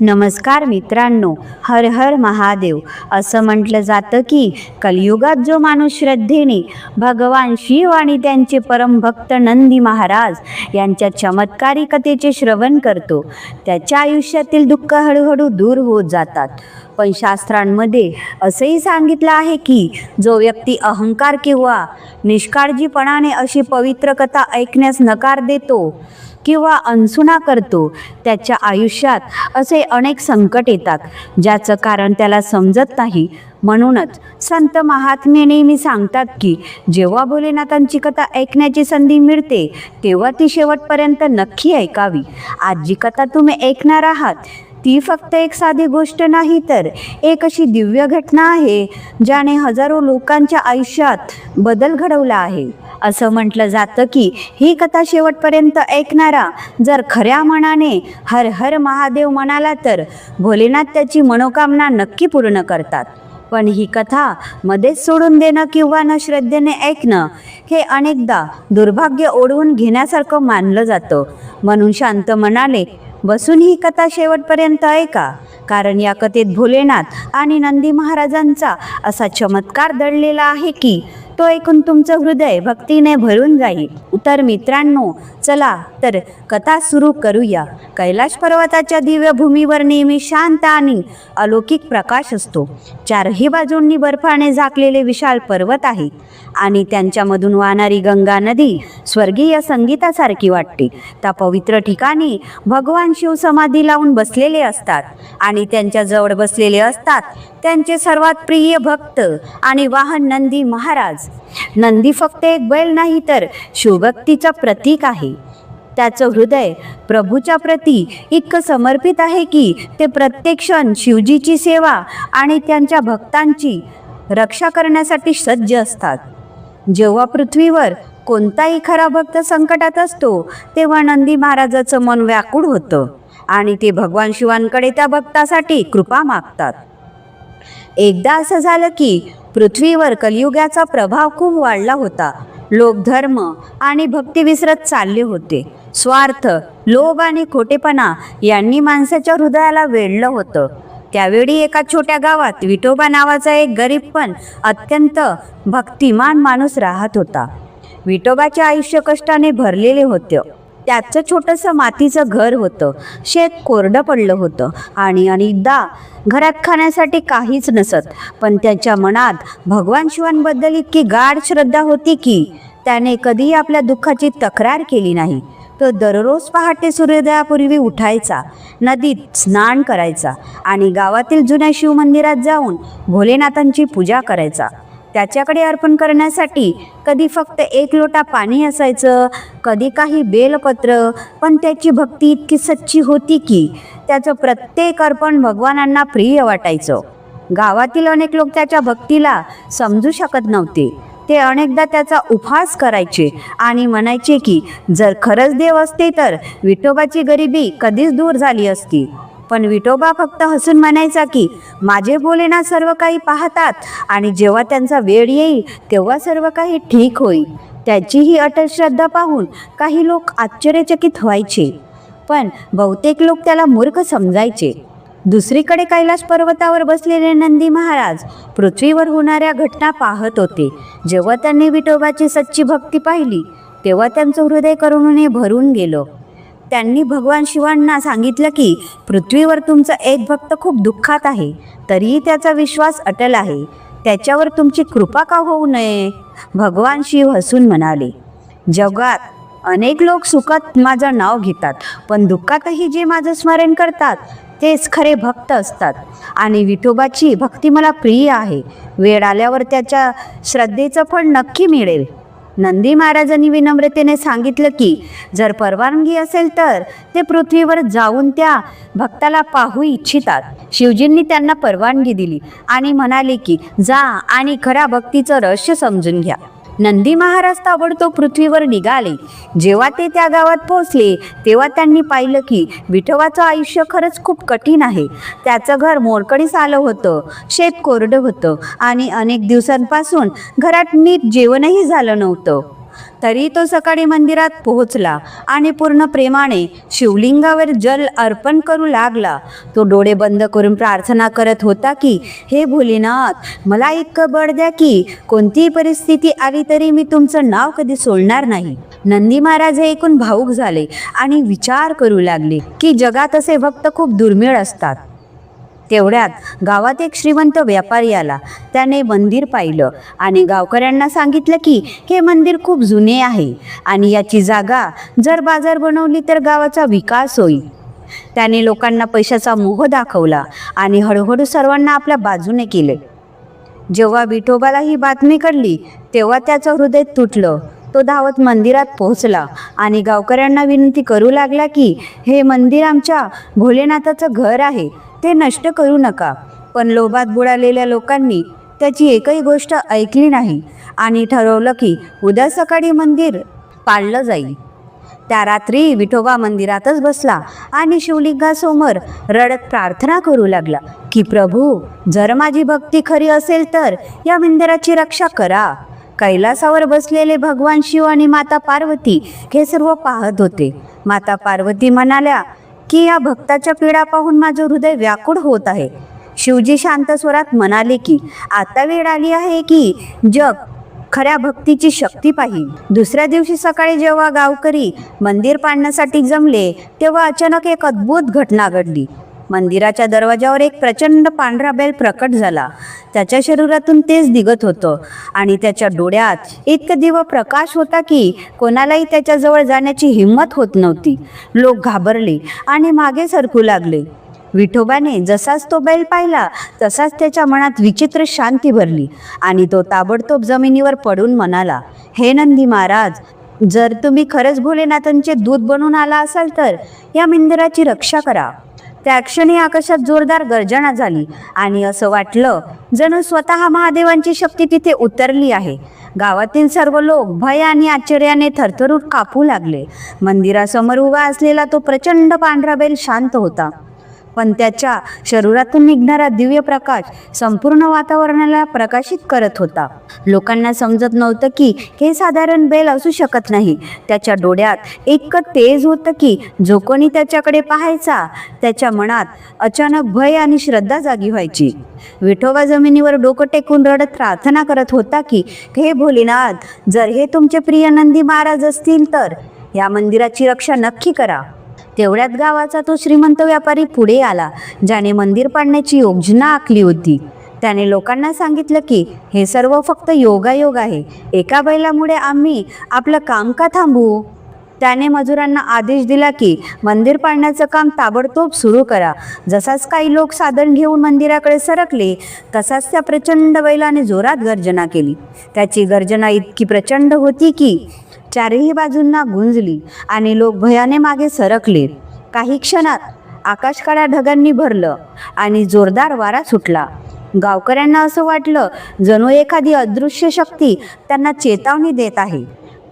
नमस्कार मित्रांनो, हर हर महादेव. असं म्हटलं जातं की कलियुगात जो माणूस श्रद्धेने भगवान शिव आणि त्यांचे परमभक्त नंदी महाराज यांच्या चमत्कारी कथेचे श्रवण करतो, त्याच्या आयुष्यातील दुःख हळूहळू दूर होत जातात. पण शास्त्रांमध्ये असंही सांगितलं आहे की जो व्यक्ती अहंकार किंवा निष्काळजीपणाने अशी पवित्र कथा ऐकण्यास नकार देतो किंवा अनसुना करतो, त्याच्या आयुष्यात असे अनेक संकट येतात ज्याचं कारण त्याला समजत नाही. म्हणूनच संत महात्मे नेहमी सांगतात की जेव्हा भोलेनाथांची कथा ऐकण्याची संधी मिळते तेव्हा ती शेवटपर्यंत नक्की ऐकावी. आज जी कथा तुम्ही ऐकणार आहात ती फक्त एक साधी गोष्ट नाही, तर एक अशी दिव्य घटना आहे ज्याने हजारो लोकांच्या आयुष्यात बदल घडवला आहे. असं म्हटलं जातं की ही कथा शेवटपर्यंत ऐकणारा जर खऱ्या मनाने हर हर महादेव म्हणाला तर भोलेनाथ त्याची मनोकामना नक्की पूर्ण करतात. पण ही कथा मध्येच सोडून देणं किंवा न श्रद्धेने ऐकणं हे अनेकदा दुर्भाग्य ओढवून घेण्यासारखं मानलं जातं. म्हणून शांत मनाने बसून ही कथा शेवटपर्यंत ऐका, कारण या कथेत भोलेनाथ आणि नंदी महाराजांचा असा चमत्कार दडलेला आहे की तो ऐकून तुमचं हृदय भक्तीने भरून जाईल. तर मित्रांनो, चला तर कथा सुरू करूया. कैलाश पर्वताच्या दिव्य भूमीवर नेहमी शांत आणि अलौकिक प्रकाश असतो. चारही बाजूंनी बर्फाने झाकलेले विशाल पर्वत आहेत आणि त्यांच्यामधून वाहणारी गंगा नदी स्वर्गीय संगीतासारखी वाटते. त्या पवित्र ठिकाणी भगवान शिव समाधी लावून बसलेले असतात आणि त्यांच्या जवळ बसलेले असतात त्यांचे सर्वात प्रिय भक्त आणि वाहन नंदी महाराज. नंदी फक्त एक बैल नाही तर शिवभक्तीचं प्रतीक आहे. त्याचं हृदय प्रभूच्या प्रती इतकं समर्पित आहे की ते प्रत्येक क्षण शिवजीची सेवा आणि त्यांच्या भक्तांची रक्षा करण्यासाठी सज्ज असतात. जेव्हा पृथ्वीवर कोणताही खरा भक्त संकटात असतो तेव्हा नंदी महाराजाचं मन व्याकुळ होतं आणि ते भगवान शिवांकडे त्या भक्तासाठी कृपा मागतात. एकदा असं झालं की पृथ्वीवर कलियुगाचा प्रभाव खूप वाढला होता. लोक धर्म आणि भक्ती विसरत चालले होते. स्वार्थ, लोभ आणि खोटेपणा यांनी माणसाच्या हृदयाला वेढलं होतं. त्यावेळी एका छोट्या गावात विठोबा नावाचा एक गरीब पण अत्यंत भक्तिमान माणूस राहत होता. विठोबाचे आयुष्य कष्टाने भरलेले होते. त्याचं छोटंसं मातीचं घर होतं. शेत कोरडं पडलं होतं आणि अनेकदा घरात खाण्यासाठी काहीच नसत. पण त्याच्या मनात भगवान शिवांबद्दल इतकी गाढ श्रद्धा होती की त्याने कधीही आपल्या दुःखाची तक्रार केली नाही. तो दररोज पहाटे सूर्योदयापूर्वी उठायचा, नदीत स्नान करायचा आणि गावातील जुन्या शिवमंदिरात जाऊन भोलेनाथांची पूजा करायचा. त्याच्याकडे अर्पण करण्यासाठी कधी फक्त एक लोटा पाणी असायचं, कधी काही बेलपत्र. पण त्याची भक्ती इतकी सच्ची होती की त्याचं प्रत्येक अर्पण भगवानांना प्रिय वाटायचं. गावातील अनेक लोक त्याच्या भक्तीला समजू शकत नव्हते. ते अनेकदा त्याचा उपहास करायचे आणि म्हणायचे की जर खरंच देव असते तर विठोबाची गरिबी कधीच दूर झाली असती. पण विठोबा फक्त हसून म्हणायचा की माझे भोलेनाथ सर्व काही पाहतात आणि जेव्हा त्यांचा वेळ येईल तेव्हा सर्व काही ठीक होईल. त्याची ही अटल श्रद्धा पाहून काही लोक आश्चर्यचकित व्हायचे, पण बहुतेक लोक त्याला मूर्ख समजायचे. दुसरीकडे कैलाश पर्वतावर बसलेले नंदी महाराज पृथ्वीवर होणाऱ्या घटना पाहत होते. जेव्हा त्यांनी विठोबाची सच्ची भक्ती पाहिली तेव्हा त्यांचं हृदय करुणेने भरून गेलं. त्यांनी भगवान शिवांना सांगितलं की पृथ्वीवर तुमचा एक भक्त खूप दुःखात आहे, तरीही त्याचा विश्वास अटल आहे. त्याच्यावर तुमची कृपा का होऊ नये? भगवान शिव हसून म्हणाले, जगात अनेक लोक सुखात माझं नाव घेतात, पण दुःखातही जे माझं स्मरण करतात तेच खरे भक्त असतात आणि विठोबाची भक्ती मला प्रिय आहे. वेळ आल्यावर त्याच्या श्रद्धेचं फळ नक्की मिळेल. नंदी महाराजांनी विनम्रतेने सांगितलं की जर परवानगी असेल तर ते पृथ्वीवर जाऊन त्या भक्ताला पाहू इच्छितात. शिवजींनी त्यांना परवानगी दिली आणि म्हणाले की जा आणि खऱ्या भक्तीचं रहस्य समजून घ्या. नंदी महाराज ताबडतोब पृथ्वीवर निघाले. जेव्हा ते त्या गावात पोहोचले तेव्हा त्यांनी पाहिलं की विठोबाचं आयुष्य खरंच खूप कठीण आहे. त्याचं घर मोडकळीस आलं होतं, शेत कोरडं होतं आणि अनेक दिवसांपासून घरात नीट जेवणही झालं नव्हतं. तरी तो सकाळी मंदिरात पोहोचला आणि पूर्ण प्रेमाने शिवलिंगावर जल अर्पण करू लागला. तो डोळे बंद करून प्रार्थना करत होता की, हे भोलेनाथ, मला इतकं बळ द्या की कोणतीही परिस्थिती आली तरी मी तुमचं नाव कधी सोडणार नाही. नंदी महाराज हे ऐकून भावुक झाले आणि विचार करू लागले की जगात असे भक्त खूप दुर्मिळ असतात. तेवढ्यात गावात एक श्रीमंत व्यापारी आला. त्याने मंदिर पाहिलं आणि गावकऱ्यांना सांगितलं की हे मंदिर खूप जुने आहे आणि याची जागा जर बाजार बनवली तर गावाचा विकास होईल. त्याने लोकांना पैशाचा मोह दाखवला आणि हळूहळू सर्वांना आपल्या बाजूने केले. जेव्हा विठोबाला ही बातमी कळली तेव्हा त्याचं हृदय तुटलं. तो धावत मंदिरात पोहोचला आणि गावकऱ्यांना विनंती करू लागला की हे मंदिर आमच्या भोलेनाथाचं घर आहे, ते नष्ट करू नका. पण लोभात बुडालेल्या लोकांनी त्याची एकही गोष्ट ऐकली नाही आणि ठरवलं की उद्या सकाळी मंदिर पाडलं जाईल. त्या रात्री विठोबा मंदिरातच बसला आणि शिवलिंगासमोर रडत प्रार्थना करू लागला की प्रभू, जर माझी भक्ती खरी असेल तर या मंदिराची रक्षा करा. कैलासावर बसलेले भगवान शिव आणि माता पार्वती हे सर्व पाहत होते. माता पार्वती म्हणाल्या की या भक्ताच्या पीडा पाहून माझं हृदय व्याकुळ होत आहे. शिवजी शांत स्वरात म्हणाले की आता वेळ आली आहे की जग खऱ्या भक्तीची शक्ती पाहिल. दुसऱ्या दिवशी सकाळी जेव्हा गावकरी मंदिर पाडण्यासाठी जमले तेव्हा अचानक एक अद्भुत घटना घडली. मंदिराच्या दरवाजावर एक प्रचंड पांढरा बैल प्रकट झाला. त्याच्या शरीरातून तेज निघत होतं आणि त्याच्या डोळ्यात इतकं दिव्य प्रकाश होता की कोणालाही त्याच्याजवळ जाण्याची हिंमत होत नव्हती. लोक घाबरले आणि मागे सरकू लागले. विठोबाने जसाच तो बैल पाहिला तसाच त्याच्या मनात विचित्र शांती भरली आणि तो ताबडतोब जमिनीवर पडून म्हणाला, हे नंदी महाराज, जर तुम्ही खरंच भोलेनाथांचे दूत बनून आला असाल तर या मंदिराची रक्षा करा. त्या क्षणी आकाशात जोरदार गर्जना झाली आणि असं वाटलं जणू स्वतः महादेवांची शक्ती तिथे उतरली आहे. गावातील सर्व लोक भय आणि आश्चर्याने थरथरून कापू लागले. मंदिरासमोर उभा असलेला तो प्रचंड पांढरा बैल शांत होता, पण त्याच्या शरीरातून निघणारा दिव्य प्रकाश संपूर्ण वातावरणाला प्रकाशित करत होता. लोकांना समजत नव्हतं की हे साधारण बैल असू शकत नाही. त्याच्या डोळ्यात इतकं तेज होतं की जो कोणी त्याच्याकडे पाहायचा त्याच्या मनात अचानक भय आणि श्रद्धा जागी व्हायची. विठोबा जमिनीवर डोकं टेकून रडत प्रार्थना करत होता की हे भोलेनाथ, जर हे तुमचे प्रिय नंदी महाराज असतील तर या मंदिराची रक्षा नक्की करा. तेवढ्यात गावाचा तो श्रीमंत व्यापारी पुढे आला ज्याने मंदिर पाडण्याची योजना आखली होती. त्याने लोकांना सांगितलं की हे सर्व फक्त योगायोग आहे. एका बैलामुळे आम्ही आपलं काम का थांबवू? त्याने मजुरांना आदेश दिला की मंदिर पाडण्याचं काम ताबडतोब सुरू करा. जसाच काही लोक साधन घेऊन मंदिराकडे सरकले तसाच त्या प्रचंड बैलाने जोरात गर्जना केली. त्याची गर्जना इतकी प्रचंड होती की चारही बाजूंना गुंजली आणि लोक भयाने मागे सरकले. काही क्षणात आकाश काळ्या ढगांनी भरलं आणि जोरदार वारा सुटला. गावकऱ्यांना असं वाटलं जणू एखादी अदृश्य शक्ती त्यांना चेतावणी देत आहे.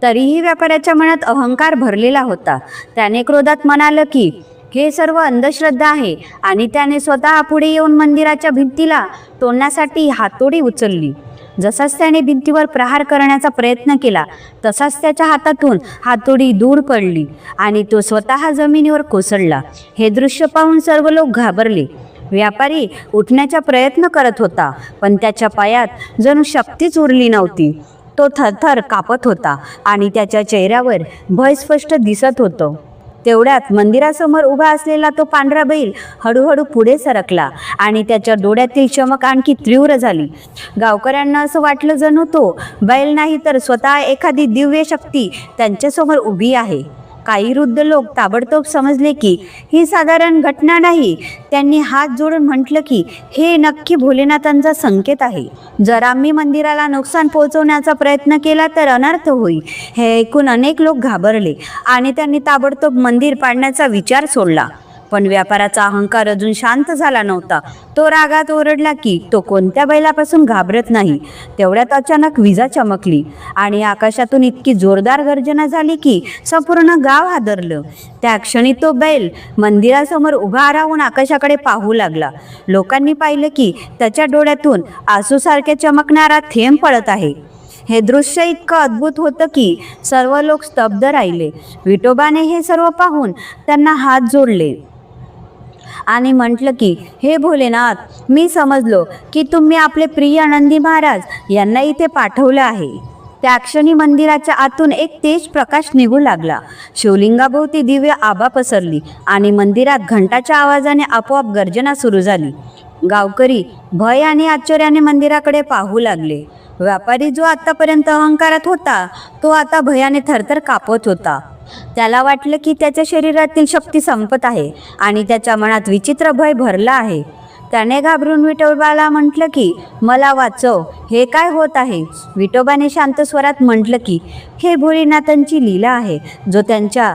तरीही व्यापाऱ्याच्या मनात अहंकार भरलेला होता. त्याने क्रोधात म्हणालं की हे सर्व अंधश्रद्धा आहे आणि त्याने स्वतः पुढे येऊन मंदिराच्या भिंतीला तोडण्यासाठी हातोडी उचलली. जसाच त्याने भिंतीवर प्रहार करण्याचा प्रयत्न केला तसाच त्याच्या हातातून हातोडी दूर पडली आणि तो स्वतः जमिनीवर कोसळला. हे दृश्य पाहून सर्व लोक घाबरले. व्यापारी उठण्याचा प्रयत्न करत होता पण त्याच्या पायात जणू शक्तीच उरली नव्हती. तो थरथर कापत होता आणि त्याच्या चेहऱ्यावर भय स्पष्ट दिसत होतं. तेवढ्यात मंदिरासमोर उभा असलेला तो पांढरा बैल हळूहळू पुढे सरकला आणि त्याच्या डोळ्यातील चमक आणखी तीव्र झाली. गावकऱ्यांना असं वाटलं जणू तो बैल नाही तर स्वतः एखादी दिव्य शक्ती त्यांच्यासमोर उभी आहे. काही वृद्ध लोक ताबडतोब समजले की ही साधारण घटना नाही. त्यांनी हात जोडून म्हटलं की हे नक्की भोलेनाथांचा संकेत आहे. जर आम्ही मंदिराला नुकसान पोहोचवण्याचा प्रयत्न केला तर अनर्थ होईल. हे ऐकून अनेक लोक घाबरले आणि त्यांनी ताबडतोब मंदिर पाडण्याचा विचार सोडला. पण व्यापाराचा अहंकार अजून शांत झाला नव्हता. तो रागात ओरडला की तो कोणत्या बैलापासून घाबरत नाही. तेवढ्यात अचानक विजा चमकली आणि आकाशातून इतकी जोरदार गर्जना झाली की संपूर्ण गाव हादरलं. त्या क्षणी तो बैल मंदिरासमोर उभा राहून आकाशाकडे पाहू लागला. लोकांनी पाहिलं की त्याच्या डोळ्यातून आसूसारखे चमकणारा थेंब पडत आहे. हे दृश्य इतकं अद्भुत होतं की सर्व लोक स्तब्ध राहिले. विठोबाने हे सर्व पाहून त्यांना हात जोडले आणि म्हटलं की, हे भोलेनाथ, मी समजलो की तुम्ही आपले प्रिय नंदी महाराज यांना इथे पाठवलं आहे. त्या क्षणी मंदिराच्या आतून एक तेज प्रकाश निघू लागला. शिवलिंगाभोवती दिव्य आभा पसरली आणि मंदिरात घंटाच्या आवाजाने आपोआप गर्जना सुरू झाली. गावकरी भय आणि आश्चर्याने मंदिराकडे पाहू लागले. व्यापारी जो आतापर्यंत अहंकारात होता तो आता भयाने थरथर कापत होता. त्याला वाटलं की त्याच्या शरीरातील शक्ती संपत आहे आणि त्याच्या मनात विचित्र भय भरलं आहे. त्याने घाबरून विठोबाला म्हटलं की, मला वाचव, हे काय होत आहे? विठोबाने शांत स्वरात म्हटलं की, हे भोलेनाथांची लीला आहे. जो त्यांच्या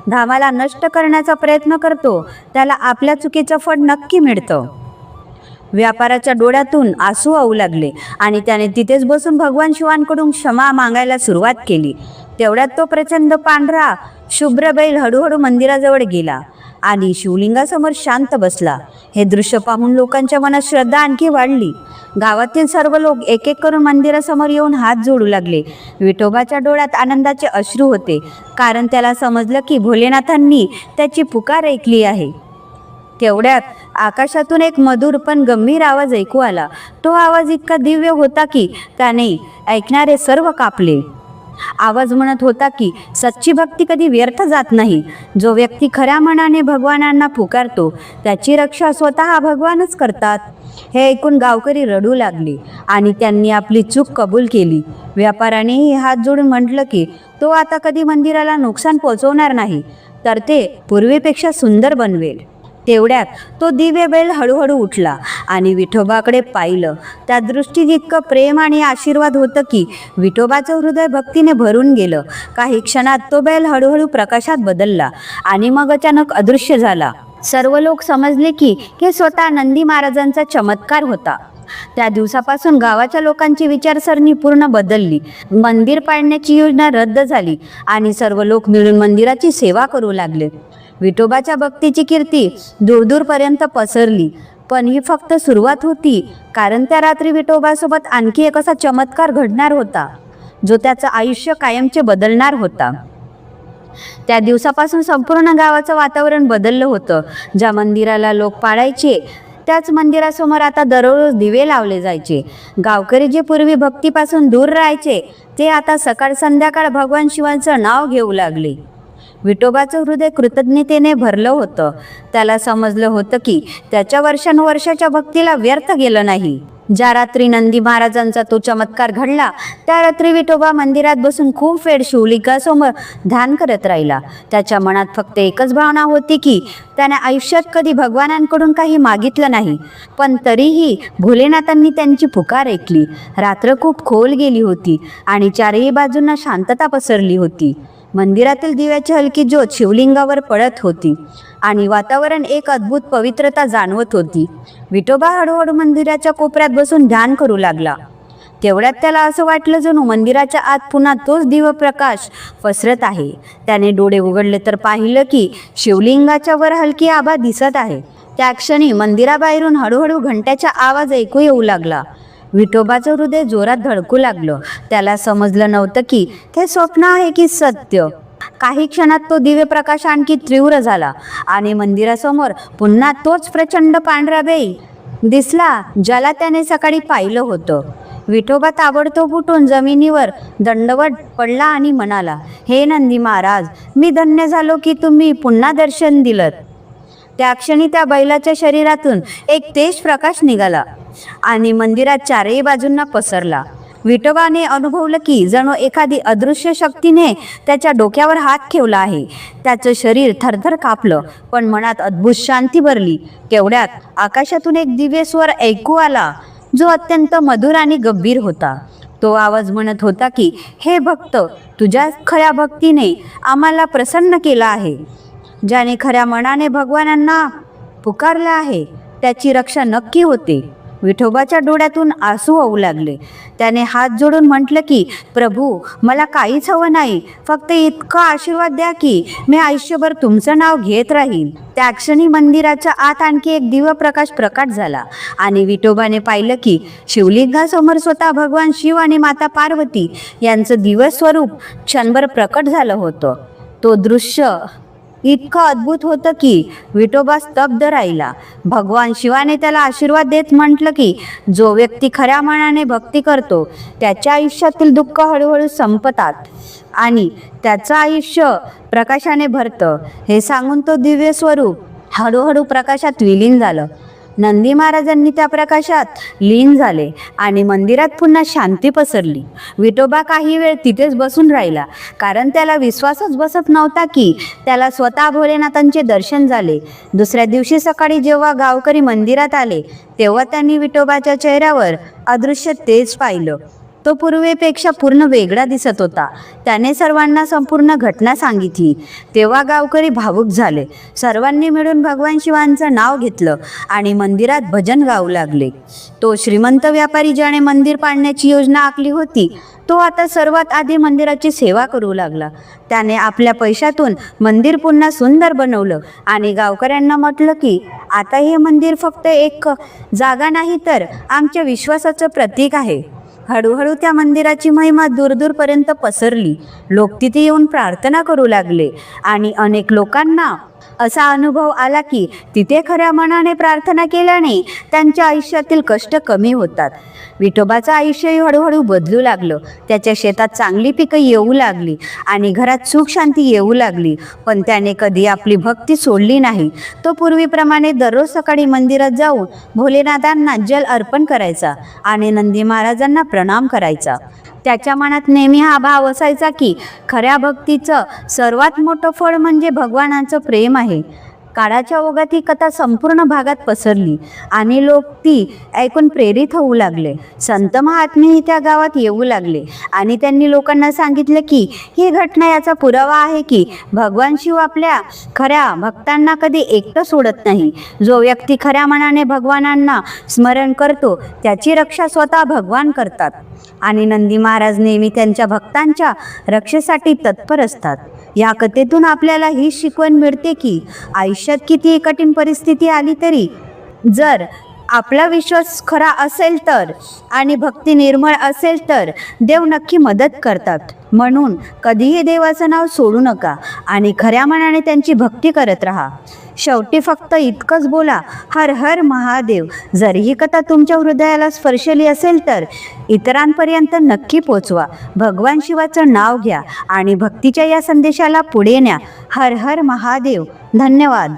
धामाला नष्ट करण्याचा प्रयत्न करतो त्याला आपल्या चुकीचं फळ नक्की मिळतं. व्यापाराच्या डोळ्यातून आसू वाहू लागले आणि त्याने तिथेच बसून भगवान शिवांकडून क्षमा मागायला सुरुवात केली. तेवढ्यात तो प्रचंड पांढरा शुभ्र बैल हळूहळू मंदिराजवळ गेला आणि शिवलिंगासमोर शांत बसला. हे दृश्य पाहून लोकांच्या मनात श्रद्धा आणखी वाढली. गावातील सर्व लोक एक एक करून मंदिरासमोर येऊन हात जोडू लागले. विठोबाच्या डोळ्यात आनंदाचे अश्रू होते, कारण त्याला समजलं की भोलेनाथांनी त्याची पुकार ऐकली आहे. तेवढ्यात आकाशातून एक मधुर पण गंभीर आवाज ऐकू आला. तो आवाज इतका दिव्य होता की त्याने ऐकणारे सर्व कापले. आवाज म्हणत होता की सच्ची भक्ती कधी व्यर्थ जात नाही. जो व्यक्ती खऱ्या मनाने भगवानांना पुकारतो त्याची रक्षा स्वतः भगवानच करतात. हे ऐकून गावकरी रडू लागले आणि त्यांनी आपली चूक कबूल केली. व्यापाऱ्यानेही हात जोडून म्हटलं की तो आता कधी मंदिराला नुकसान पोचवणार नाही, तर ते पूर्वीपेक्षा सुंदर बनवेल. तेवढ्यात तो दिव्य बैल हळूहळू उठला आणि विठोबाकडे पाहिलं. त्या दृष्टीत इतकं प्रेम आणि आशीर्वाद होतं की विठोबाचं हृदय भक्तीने भरून गेलं. काही क्षणात तो बैल हळूहळू प्रकाशात बदलला आणि मग अचानक अदृश्य झाला. सर्व लोक समजले की हे स्वतः नंदी महाराजांचा चमत्कार होता. त्या दिवसापासून गावाच्या लोकांची विचारसरणी पूर्ण बदलली. मंदिर पाडण्याची योजना रद्द झाली आणि सर्व लोक मिळून मंदिराची सेवा करू लागले. विठोबाच्या भक्तीची कीर्ती दूरदूरपर्यंत पसरली. पण ही फक्त सुरुवात होती, कारण त्या रात्री विठोबासोबत आणखी एक असा चमत्कार घडणार होता जो त्याचं आयुष्य कायमचे बदलणार होता. त्या दिवसापासून संपूर्ण गावाचं वातावरण बदललं होतं. ज्या मंदिराला लोक पाडायचे त्याच मंदिरासमोर आता दररोज दिवे लावले जायचे. गावकरी जे पूर्वी भक्तीपासून दूर राहायचे ते आता सकाळ संध्याकाळ भगवान शिवांचं नाव घेऊ लागले. विठोबाचं हृदय कृतज्ञतेने भरलं होतं. त्याला समजलं होतं की त्याच्या वर्षानुवर्षाच्या भक्तीला व्यर्थ गेलं नाही. ज्या रात्री नंदी महाराजांचा तो चमत्कार घडला त्या रात्री विठोबा मंदिरात बसून खूप वेळ शिवलिंगासमोर ध्यान करत राहिला. त्याच्या मनात फक्त एकच भावना होती की त्याने आयुष्यात कधी भगवानांकडून काही मागितलं नाही, पण तरीही भोलेनाथांनी त्यांची पुकार ऐकली. रात्र खूप खोल गेली होती आणि चारही बाजूंना शांतता पसरली होती. मंदिरातील दिव्याची हलकी ज्योत शिवलिंगावर पडत होती आणि वातावरण एक अद्भुत पवित्रता जाणवत होती. विठोबा हळूहळू मंदिराच्या कोपऱ्यात बसून ध्यान करू लागला. तेवढ्यात त्याला असं वाटलं जणू मंदिराच्या आत पुन्हा तोच दिव्य प्रकाश पसरत आहे. त्याने डोळे उघडले तर पाहिलं की शिवलिंगाच्या वर हलकी आभा दिसत आहे. त्या क्षणी मंदिराबाहेरून हळूहळू घंट्याचा आवाज ऐकू येऊ लागला. विठोबाचं हृदय जोरात धडकू लागलं. त्याला समजलं नव्हतं की ते स्वप्न आहे की सत्य. काही क्षणात तो दिव्य प्रकाश आणखी तीव्र झाला आणि मंदिरासमोर पुन्हा तोच प्रचंड पांढरा बैल दिसला ज्याला त्याने सकाळी पाहिलं होतं. विठोबा ताबडतोब उठून जमिनीवर दंडवत पडला आणि म्हणाला, हे नंदी महाराज, मी धन्य झालो की तुम्ही पुन्हा दर्शन दिलत. त्या क्षणी त्या बैलाच्या शरीरातून एक तेज प्रकाश निघाला आणि मंदिरात चारही बाजूंना पसरला. विठोबाने अनुभवलं की जणू एखादी अदृश्य शक्तीने त्याच्या डोक्यावर हात ठेवला आहे. त्याचं शरीर थरथर कापलं, पण मनात अद्भुत शांती भरली. तेवढ्यात आकाशातून एक दिव्य स्वर ऐकू आला जो अत्यंत मधुर आणि गंभीर होता. तो आवाज म्हणत होता की हे भक्त, तुझ्या खऱ्या भक्तीने आम्हाला प्रसन्न केलं आहे. ज्याने खऱ्या मनाने भगवानांना पुकारलं आहे त्याची रक्षा नक्की होते. विठोबाच्या डोळ्यातून आसू वाहू लागले. त्याने हात जोडून म्हटलं की, प्रभू, मला काहीच हवं नाही, फक्त इतका आशीर्वाद द्या की मी आयुष्यभर तुमचं नाव घेत राहीन. त्या क्षणी मंदिराच्या आत आणखी एक दिव्य प्रकाश प्रकट झाला आणि विठोबाने पाहिलं की शिवलिंगासमोर स्वतः भगवान शिव आणि माता पार्वती यांचं दिव्य स्वरूप क्षणभर प्रकट झालं होतं. तो दृश्य इतकं अद्भुत होतं की विठोबा स्तब्ध राहिला. भगवान शिवाने त्याला आशीर्वाद देत म्हटलं की, जो व्यक्ती खऱ्या मनाने भक्ती करतो त्याच्या आयुष्यातील दुःख हळूहळू संपतात आणि त्याचं आयुष्य प्रकाशाने भरतं. हे सांगून तो दिव्य स्वरूप हळूहळू प्रकाशात विलीन झालं. नंदी महाराजांनी त्या प्रकाशात लीन झाले आणि मंदिरात पुन्हा शांती पसरली. विठोबा काही वेळ तिथेच बसून राहिला, कारण त्याला विश्वासच बसत नव्हता की त्याला स्वतः भोलेनाथांचे दर्शन झाले. दुसऱ्या दिवशी सकाळी जेव्हा गावकरी मंदिरात आले तेव्हा त्यांनी विठोबाच्या चेहऱ्यावर अदृश्य तेज पाहिलं. तो पूर्वीपेक्षा पूर्ण वेगळा दिसत होता. त्याने सर्वांना संपूर्ण घटना सांगितली. तेव्हा गावकरी भावुक झाले. सर्वांनी मिळून भगवान शिवांचं नाव घेतलं आणि मंदिरात भजन गाऊ लागले. तो श्रीमंत व्यापारी ज्याने मंदिर पाडण्याची योजना आखली होती, तो आता सर्वात आधी मंदिराची सेवा करू लागला. त्याने आपल्या पैशातून मंदिर पुन्हा सुंदर बनवलं आणि गावकऱ्यांना म्हटलं की, आता हे मंदिर फक्त एक जागा नाही, तर आमच्या विश्वासाचं प्रतीक आहे. हळूहळू त्या मंदिराची महिमा दूरदूरपर्यंत पसरली. लोक तिथे येऊन प्रार्थना करू लागले आणि अनेक लोकांना असा अनुभव आला की तिथे खऱ्या मनाने प्रार्थना केल्याने त्यांच्या आयुष्यातील कष्ट कमी होतात. विठोबाचं आयुष्यही हळूहळू बदलू लागलं. त्याच्या शेतात चांगली पिकं येऊ लागली आणि घरात सुख शांती येऊ लागली. पण त्याने कधी आपली भक्ती सोडली नाही. तो पूर्वीप्रमाणे दररोज सकाळी मंदिरात जाऊन भोलेनाथांना जल अर्पण करायचा आणि नंदी महाराजांना प्रणाम करायचा. त्याच्या मनात नेहमी हा भाव असायचा की खऱ्या भक्तीचं सर्वात मोठं फळ म्हणजे भगवानाचं प्रेम आहे. काळाच्या ओघात ही कथा संपूर्ण भागात पसरली आणि लोक ती ऐकून प्रेरित होऊ लागले. संत महात्मेही त्या गावात येऊ लागले आणि त्यांनी लोकांना सांगितले की ही घटना याचा पुरावा आहे की भगवान शिव आपल्या खऱ्या भक्तांना कधी एकटं सोडत नाही. जो व्यक्ती खऱ्या मनाने भगवानांना स्मरण करतो त्याची रक्षा स्वतः भगवान करतात आणि नंदी महाराज नेहमी त्यांच्या भक्तांच्या रक्षेसाठी तत्पर असतात. या कथेतून आपल्याला ही शिकवण मिळते की आयुष्यात कितीही कठीण परिस्थिती आली तरी जर आपला विश्वास खरा असेल तर आणि भक्ती निर्मळ असेल तर देव नक्की मदत करतात. म्हणून कधीही देवाचं नाव सोडू नका आणि खऱ्या मनाने त्यांची भक्ती करत राहा. शेवटी फक्त इतकंच बोला, हर हर महादेव. जर ही कथा तुमच्या हृदयाला स्पर्शली असेल तर इतरांपर्यंत नक्की पोचवा. भगवान शिवाचं नाव घ्या आणि भक्तीच्या या संदेशाला पुढे न्या. हर हर महादेव. धन्यवाद.